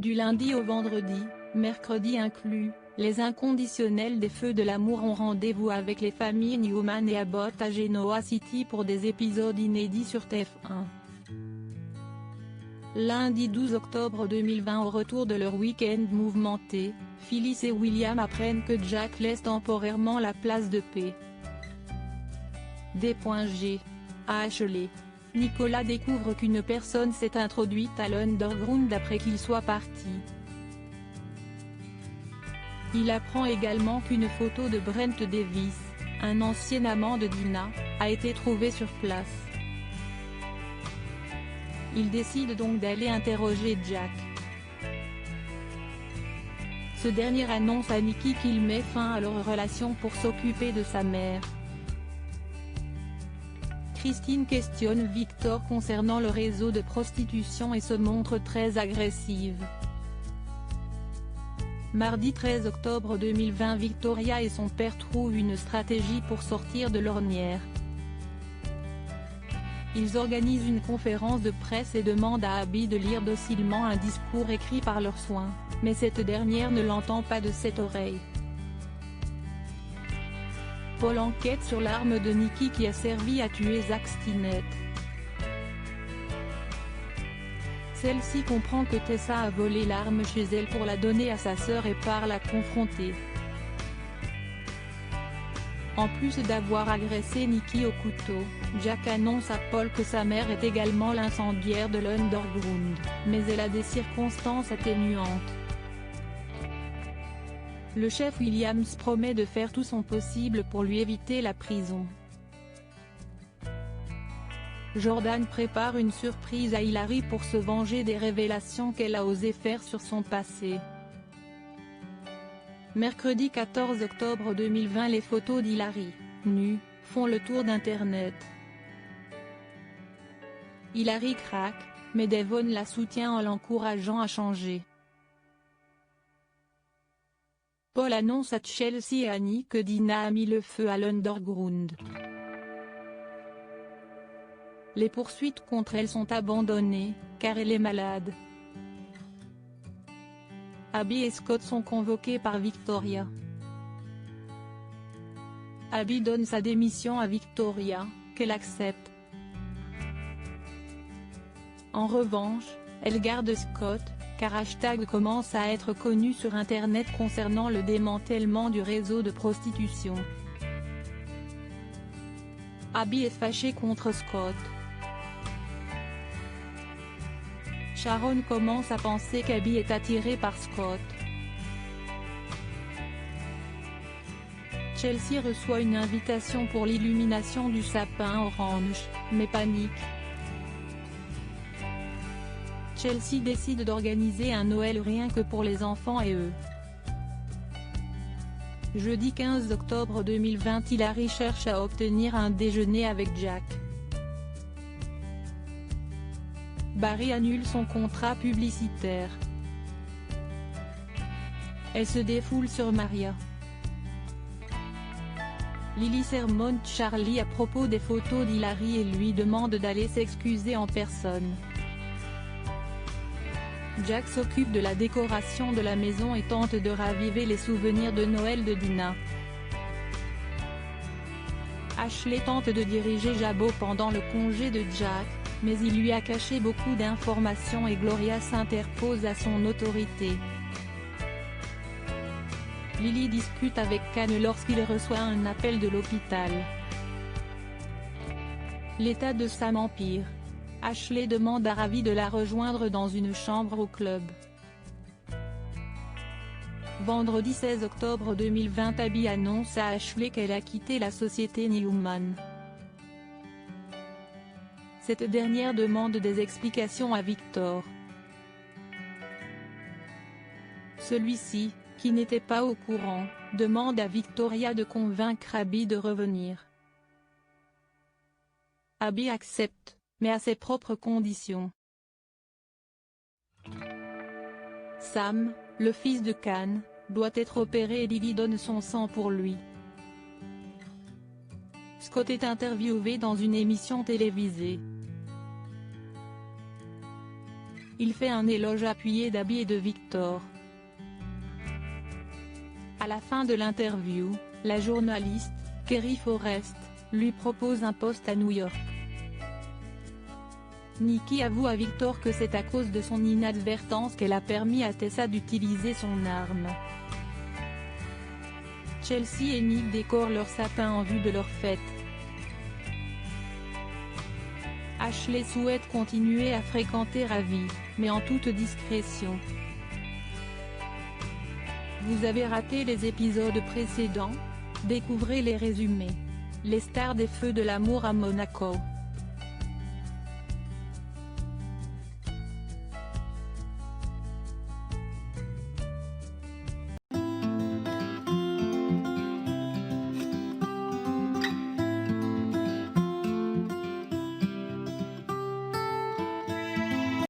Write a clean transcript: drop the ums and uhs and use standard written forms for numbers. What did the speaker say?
Du lundi au vendredi, mercredi inclus, les inconditionnels des Feux de l'amour ont rendez-vous avec les familles Newman et Abbott à Genoa City pour des épisodes inédits sur TF1. Lundi 12 octobre 2020, au retour de leur week-end mouvementé, Phyllis et William apprennent que Jack laisse temporairement la place de paix. D.G. À Ashley. Nicolas découvre qu'une personne s'est introduite à l'underground après qu'il soit parti. Il apprend également qu'une photo de Brent Davis, un ancien amant de Dina, a été trouvée sur place. Il décide donc d'aller interroger Jack. Ce dernier annonce à Nikki qu'il met fin à leur relation pour s'occuper de sa mère. Christine questionne Victor concernant le réseau de prostitution et se montre très agressive. Mardi 13 octobre 2020, Victoria et son père trouvent une stratégie pour sortir de l'ornière. Ils organisent une conférence de presse et demandent à Abby de lire docilement un discours écrit par leurs soins, mais cette dernière ne l'entend pas de cette oreille. Paul enquête sur l'arme de Nikki qui a servi à tuer Zach Stinnett. Celle-ci comprend que Tessa a volé l'arme chez elle pour la donner à sa sœur et part la confronter. En plus d'avoir agressé Nikki au couteau, Jack annonce à Paul que sa mère est également l'incendiaire de l'underground, mais elle a des circonstances atténuantes. Le chef Williams promet de faire tout son possible pour lui éviter la prison. Jordan prépare une surprise à Hilary pour se venger des révélations qu'elle a osé faire sur son passé. Mercredi 14 octobre 2020, les photos d'Hilary, nue, font le tour d'internet. Hilary craque, mais Devon la soutient en l'encourageant à changer. Paul annonce à Chelsea et Annie que Dina a mis le feu à l'underground. Les poursuites contre elle sont abandonnées, car elle est malade. Abby et Scott sont convoqués par Victoria. Abby donne sa démission à Victoria, qu'elle accepte. En revanche, elle garde Scott, car # commence à être connu sur Internet concernant le démantèlement du réseau de prostitution. Abby est fâchée contre Scott. Sharon commence à penser qu'Abby est attirée par Scott. Chelsea reçoit une invitation pour l'illumination du sapin orange, mais panique. Chelsea décide d'organiser un Noël rien que pour les enfants et eux. Jeudi 15 octobre 2020, Hilary cherche à obtenir un déjeuner avec Jack. Barry annule son contrat publicitaire. Elle se défoule sur Maria. Lily sermonne Charlie à propos des photos d'Hilary et lui demande d'aller s'excuser en personne. Jack s'occupe de la décoration de la maison et tente de raviver les souvenirs de Noël de Dina. Ashley tente de diriger Jabbo pendant le congé de Jack, mais il lui a caché beaucoup d'informations et Gloria s'interpose à son autorité. Lily discute avec Kane lorsqu'il reçoit un appel de l'hôpital. L'état de Sam empire. Ashley demande à Ravi de la rejoindre dans une chambre au club. Vendredi 16 octobre 2020, Abby annonce à Ashley qu'elle a quitté la société Newman. Cette dernière demande des explications à Victor. Celui-ci, qui n'était pas au courant, demande à Victoria de convaincre Abby de revenir. Abby accepte, mais à ses propres conditions. Sam, le fils de Kane, doit être opéré et Lily donne son sang pour lui. Scott est interviewé dans une émission télévisée. il fait un éloge appuyé d'Abby et de Victor. À la fin de l'interview, la journaliste, Kerry Forrest, lui propose un poste à New York. Nikki avoue à Victor que c'est à cause de son inadvertance qu'elle a permis à Tessa d'utiliser son arme. Chelsea et Nick décorent leur sapin en vue de leur fête. Ashley souhaite continuer à fréquenter Ravi, mais en toute discrétion. Vous avez raté les épisodes précédents? Découvrez les résumés. Les stars des Feux de l'amour à Monaco.